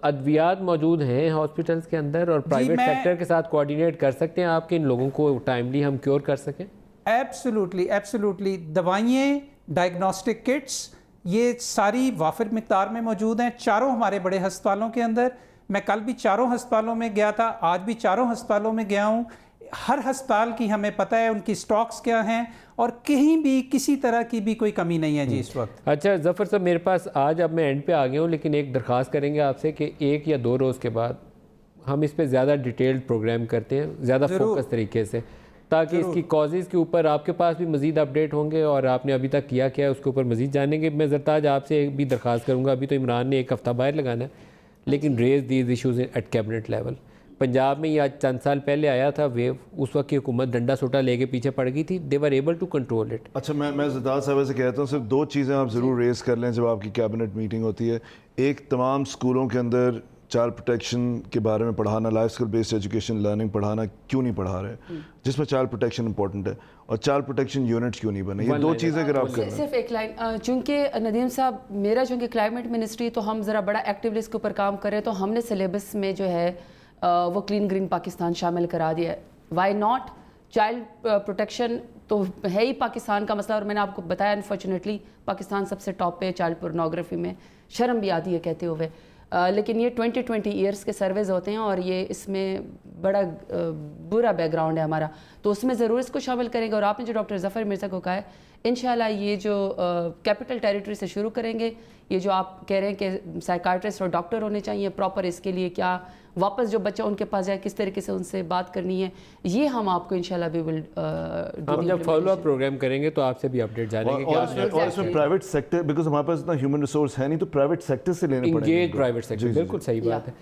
अद्वियात मौजूद हैं हॉस्पिटल्स के अंदर और प्राइवेट सेक्टर के साथ कोऑर्डिनेट कर सकते हैं आपके इन लोगों को टाइमली हम क्योर कर सकें? Absolutely absolutely. दवाइयाँ, डायग्नोस्टिक किट्स, ये सारी वाफिर मिकदार में मौजूद हैं चारों हमारे बड़े अस्पतालों के अंदर। मैं कल भी चारों अस्पतालों में गया था, आज भी चारों अस्पतालों में गया हूँ। हर अस्पताल की हमें पता है उनकी स्टॉक्स क्या हैं और कहीं भी किसी तरह की भी कोई कमी नहीं है जी इस वक्त। अच्छा ज़फ़र साहब, मेरे पास आज अब मैं एंड पे आ गया हूँ, लेकिन एक दरख्वास्त करेंगे आपसे कि 1 या 2 रोज़ के बाद हम इस पे ज़्यादा डिटेल्ड प्रोग्राम करते हैं, ज़्यादा फोकस तरीके से, ताकि इसकी कॉजेज़ के ऊपर आपके पास भी मज़ीद अपडेट होंगे और आपने अभी तक किया क्या है उसके ऊपर मज़ीद जानेंगे। मैं ज़रताज आपसे एक भी दरख्वास्त करूँगा, अभी तो इमरान ने 1 हफ़्ता बाहर लगाना है, लेकिन raise these issues at cabinet level. Punjab में ये आज चंद साल पहले आया था वेव, उस वक्त की हुकूमत डंडा सोटा लेके पीछे पड़ गई थी, they were able to control it. अच्छा, मैं ज़रदार साहब से कहता हूँ सिर्फ 2 चीज़ें आप ज़रूर रेज़ कर लें जब आपकी कैबिनेट मीटिंग होती है। एक, तमाम स्कूलों के अंदर चाइल्ड प्रोटेक्शन के बारे में पढ़ाना, life skill based education learning पढ़ाना क्यों नहीं पढ़ा रहे, जिसमें चाइल्ड प्रोटेक्शन इंपॉर्टेंट है, और चाइल्ड प्रोटेक्शन यूनिट्स क्यों नहीं बने। ये 2 चीज़ें अगर आप करें। सिर्फ एक लाइन, चूँकि नदीम साहब मेरा चूँकि क्लाइमेट मिनिस्ट्री, तो हम ज़रा बड़ा एक्टिवली इसके ऊपर काम कर रहे हैं, तो हमने सिलेबस में जो है वो क्लीन ग्रीन पाकिस्तान शामिल करा दिया है। Why not? चाइल्ड प्रोटेक्शन तो है ही पाकिस्तान का मसला, और मैंने आपको बताया अनफॉर्चुनेटली पाकिस्तान सबसे टॉप पे चाइल्ड पोर्नोग्राफी में, शर्म भी आती है कहते हुए। लेकिन ये 20-20 ईयर्स के सर्वेज होते हैं और ये इसमें बड़ा बुरा बैकग्राउंड है हमारा, तो उसमें ज़रूर इसको शामिल करेंगे। और आपने जो डॉक्टर ज़फ़र मिर्ज़ा को कहा है, इंशाल्लाह ये जो कैपिटल टेरिटरी से शुरू करेंगे, ये जो आप कह रहे हैं कि साइकाट्रिस्ट और डॉक्टर होने चाहिए प्रॉपर, इसके लिए क्या वापस जो बच्चा उनके पास जाए किस तरीके से उनसे बात करनी है, ये हम आपको इंशाल्लाह भी विल हम जब फॉलो अप प्रोग्राम करेंगे तो आपसे भी अपडेट जानेंगे। और इसमें प्राइवेट सेक्टर, बिकॉज हमारे पास इतना ह्यूमन रिसोर्स है नहीं, तो प्राइवेट सेक्टर से लेने पड़ेंगे। प्राइवेट सेक्टर, बिल्कुल सही बात है।